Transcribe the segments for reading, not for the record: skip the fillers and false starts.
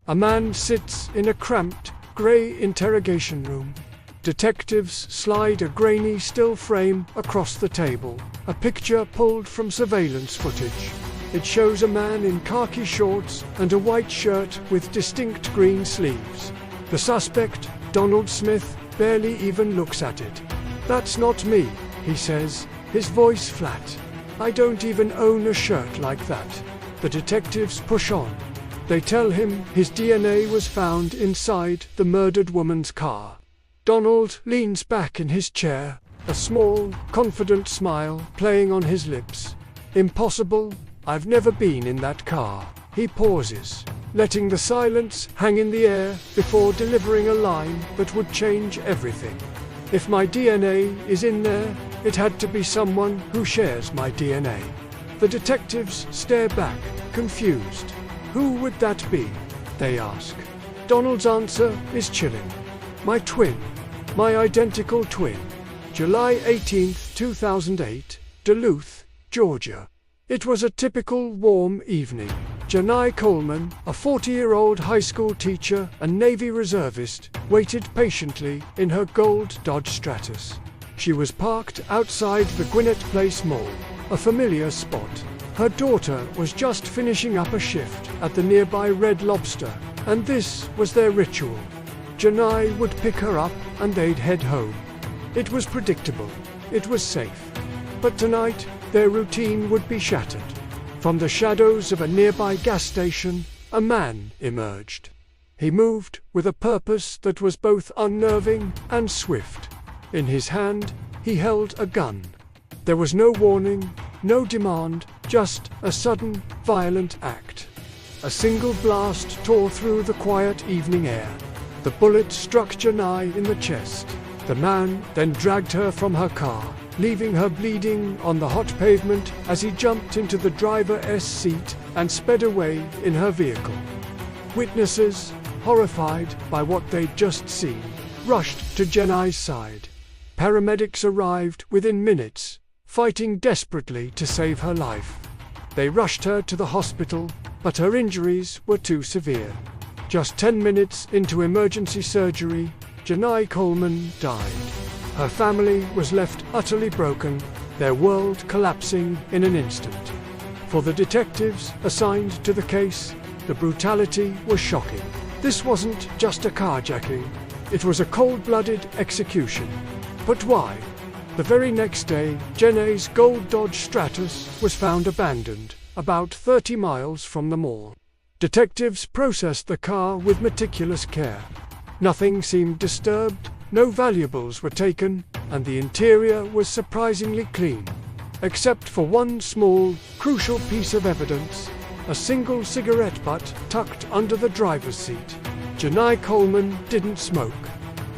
A man sits in a cramped, grey interrogation room. Detectives slide a grainy still frame across the table, a picture pulled from surveillance footage. It shows a man in khaki shorts and a white shirt with distinct green sleeves. The suspect, Donald Smith, barely even looks at it. "That's not me," he says, his voice flat. "I don't even own a shirt like that." The detectives push on. They tell him his DNA was found inside the murdered woman's car. Donald leans back in his chair, a small, confident smile playing on his lips. "Impossible, I've never been in that car." He pauses, letting the silence hang in the air before delivering a line that would change everything. "If my DNA is in there, it had to be someone who shares my DNA." The detectives stare back, confused. "Who would that be?" they ask. Donald's answer is chilling. "My twin. My identical twin." July 18, 2008, Duluth, Georgia. It was a typical warm evening. Janai Coleman, a 40-year-old high school teacher and Navy reservist, waited patiently in her gold Dodge Stratus. She was parked outside the Gwinnett Place Mall, a familiar spot. Her daughter was just finishing up a shift at the nearby Red Lobster, and this was their ritual. Janai would pick her up and they'd head home. It was predictable. It was safe. But tonight, their routine would be shattered. From the shadows of a nearby gas station, a man emerged. He moved with a purpose that was both unnerving and swift. In his hand, he held a gun. There was no warning, no demand, just a sudden, violent act. A single blast tore through the quiet evening air. The bullet struck Janai in the chest. The man then dragged her from her car, leaving her bleeding on the hot pavement as he jumped into the driver's seat and sped away in her vehicle. Witnesses, horrified by what they'd just seen, rushed to Janai's side. Paramedics arrived within minutes, fighting desperately to save her life. They rushed her to the hospital, but her injuries were too severe. Just 10 minutes into emergency surgery, Janai Coleman died. Her family was left utterly broken, their world collapsing in an instant. For the detectives assigned to the case, the brutality was shocking. This wasn't just a carjacking, it was a cold-blooded execution. But why? The very next day, Janai's gold Dodge Stratus was found abandoned, about 30 miles from the mall. Detectives processed the car with meticulous care. Nothing seemed disturbed, no valuables were taken, and the interior was surprisingly clean. Except for one small, crucial piece of evidence, a single cigarette butt tucked under the driver's seat. Janai Coleman didn't smoke.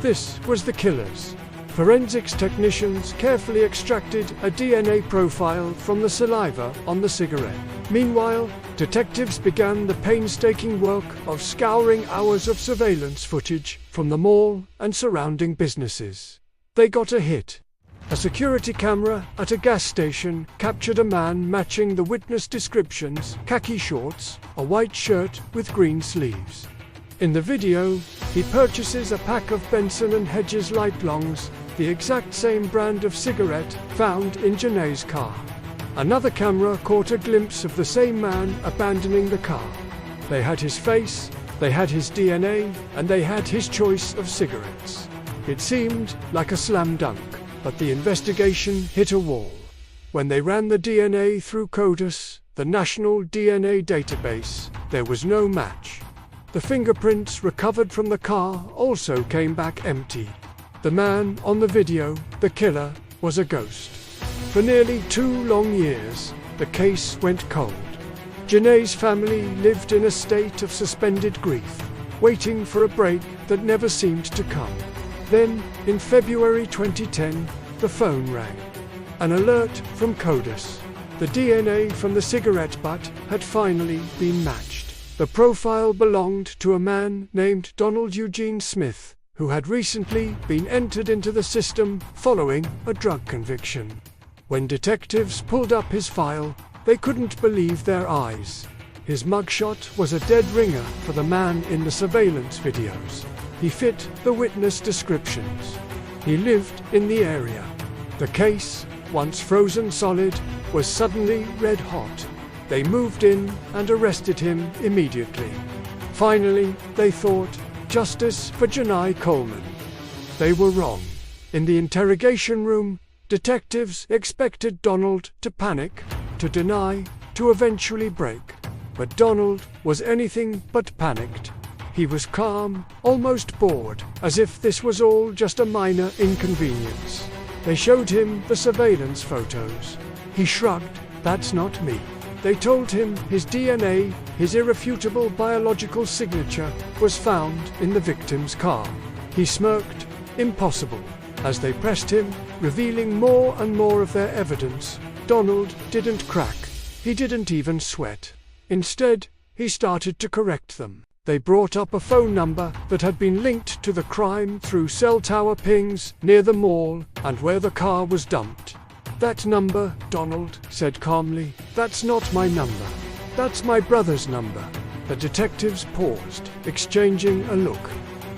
This was the killer's. Forensics technicians carefully extracted a DNA profile from the saliva on the cigarette. Meanwhile, detectives began the painstaking work of scouring hours of surveillance footage from the mall and surrounding businesses. They got a hit. A security camera at a gas station captured a man matching the witness descriptions: khaki shorts, a white shirt with green sleeves. In the video, he purchases a pack of Benson and Hedges light longs, the exact same brand of cigarette found in Janai's car. Another camera caught a glimpse of the same man abandoning the car. They had his face, they had his DNA, and they had his choice of cigarettes. It seemed like a slam dunk, but the investigation hit a wall. When they ran the DNA through CODIS, the national DNA database, there was no match. The fingerprints recovered from the car also came back empty. The man on the video, the killer, was a ghost. For nearly 2 long years, the case went cold. Janai's family lived in a state of suspended grief, waiting for a break that never seemed to come. Then, in February 2010, the phone rang. An alert from CODIS. The DNA from the cigarette butt had finally been matched. The profile belonged to a man named Donald Eugene Smith, who had recently been entered into the system following a drug conviction. When detectives pulled up his file, they couldn't believe their eyes. His mugshot was a dead ringer for the man in the surveillance videos. He fit the witness descriptions. He lived in the area. The case, once frozen solid, was suddenly red hot. They moved in and arrested him immediately. Finally, they thought, justice for Janai Coleman. They were wrong. In the interrogation room, detectives expected Donald to panic, to deny, to eventually break. But Donald was anything but panicked. He was calm, almost bored, as if this was all just a minor inconvenience. They showed him the surveillance photos. He shrugged, "That's not me." They told him his DNA, his irrefutable biological signature, was found in the victim's car. He smirked, "Impossible." As they pressed him, revealing more and more of their evidence, Donald didn't crack. He didn't even sweat. Instead, he started to correct them. They brought up a phone number that had been linked to the crime through cell tower pings near the mall and where the car was dumped. "That number," Donald said calmly, "that's not my number. That's my brother's number." The detectives paused, exchanging a look.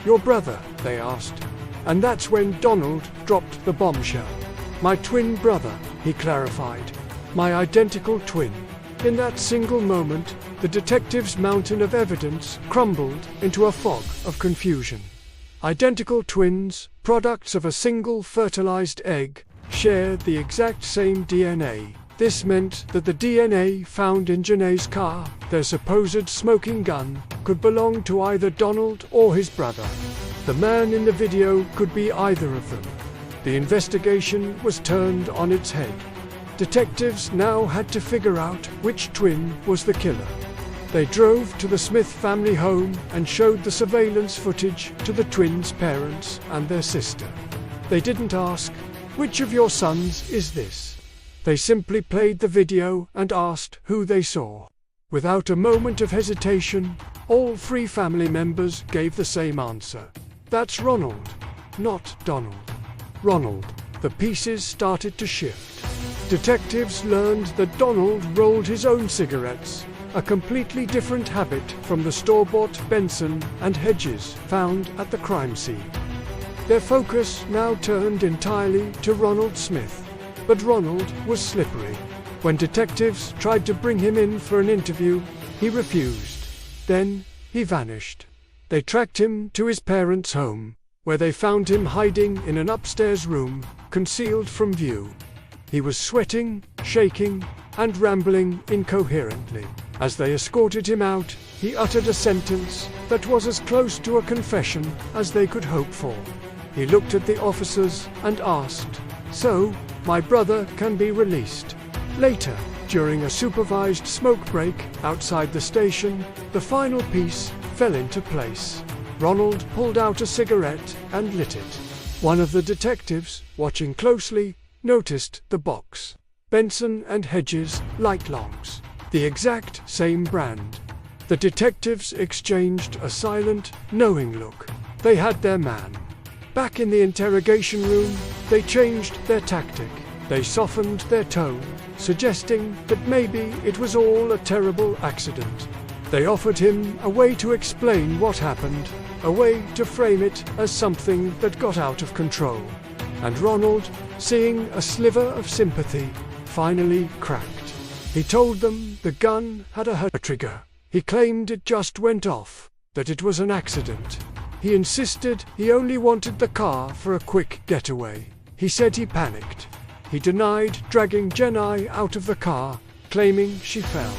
"Your brother?" they asked. And that's when Donald dropped the bombshell. "My twin brother," he clarified. "My identical twin." In that single moment, the detectives' mountain of evidence crumbled into a fog of confusion. Identical twins, products of a single fertilized egg, shared the exact same DNA. This meant that the DNA found in Janai's car, their supposed smoking gun, could belong to either Donald or his brother. The man in the video could be either of them. The investigation was turned on its head. Detectives now had to figure out which twin was the killer. They drove to the Smith family home and showed the surveillance footage to the twins' parents and their sister. They didn't ask, "Which of your sons is this?" They simply played the video and asked who they saw. Without a moment of hesitation, all three family members gave the same answer. "That's Ronald, not Donald." Ronald. The pieces started to shift. Detectives learned that Donald rolled his own cigarettes, a completely different habit from the store-bought Benson and Hedges found at the crime scene. Their focus now turned entirely to Ronald Smith, but Ronald was slippery. When detectives tried to bring him in for an interview, he refused. Then he vanished. They tracked him to his parents' home, where they found him hiding in an upstairs room, concealed from view. He was sweating, shaking, and rambling incoherently. As they escorted him out, he uttered a sentence that was as close to a confession as they could hope for. He looked at the officers and asked, "So, my brother can be released?" Later, during a supervised smoke break outside the station, the final piece fell into place. Ronald pulled out a cigarette and lit it. One of the detectives, watching closely, noticed the box. Benson and Hedges light longs, the exact same brand. The detectives exchanged a silent, knowing look. They had their man. Back in the interrogation room, they changed their tactic. They softened their tone, suggesting that maybe it was all a terrible accident. They offered him a way to explain what happened, a way to frame it as something that got out of control. And Ronald, seeing a sliver of sympathy, finally cracked. He told them the gun had a trigger. He claimed it just went off, that it was an accident. He insisted he only wanted the car for a quick getaway. He said he panicked. He denied dragging Janai out of the car, claiming she fell.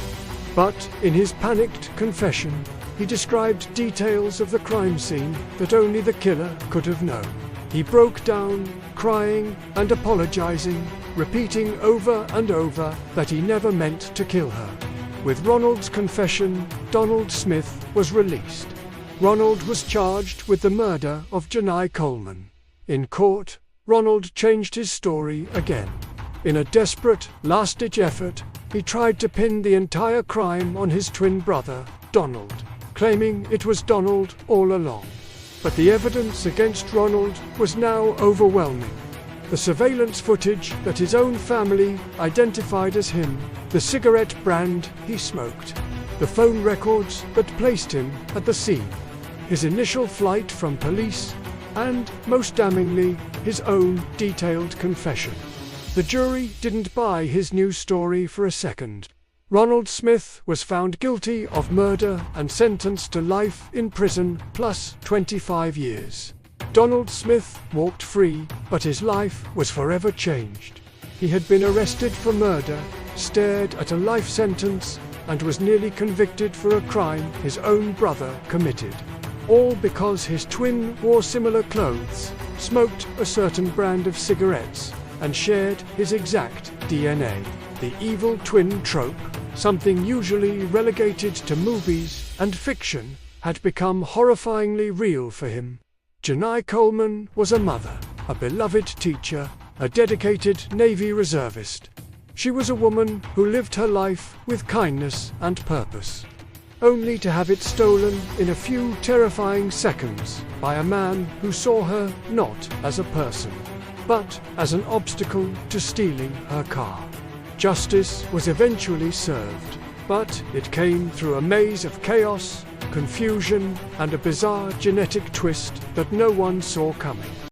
But in his panicked confession, he described details of the crime scene that only the killer could have known. He broke down, crying and apologizing, repeating over and over that he never meant to kill her. With Ronald's confession, Donald Smith was released. Ronald was charged with the murder of Janai Coleman. In court, Ronald changed his story again. In a desperate, last-ditch effort, he tried to pin the entire crime on his twin brother, Donald, claiming it was Donald all along. But the evidence against Ronald was now overwhelming. The surveillance footage that his own family identified as him, the cigarette brand he smoked, the phone records that placed him at the scene, his initial flight from police, and, most damningly, his own detailed confession. The jury didn't buy his new story for a second. Ronald Smith was found guilty of murder and sentenced to life in prison plus 25 years. Donald Smith walked free, but his life was forever changed. He had been arrested for murder, stared at a life sentence, and was nearly convicted for a crime his own brother committed. All because his twin wore similar clothes, smoked a certain brand of cigarettes, and shared his exact DNA. The evil twin trope, something usually relegated to movies and fiction, had become horrifyingly real for him. Janai Coleman was a mother, a beloved teacher, a dedicated Navy reservist. She was a woman who lived her life with kindness and purpose, only to have it stolen in a few terrifying seconds by a man who saw her not as a person, but as an obstacle to stealing her car. Justice was eventually served, but it came through a maze of chaos, confusion, and a bizarre genetic twist that no one saw coming.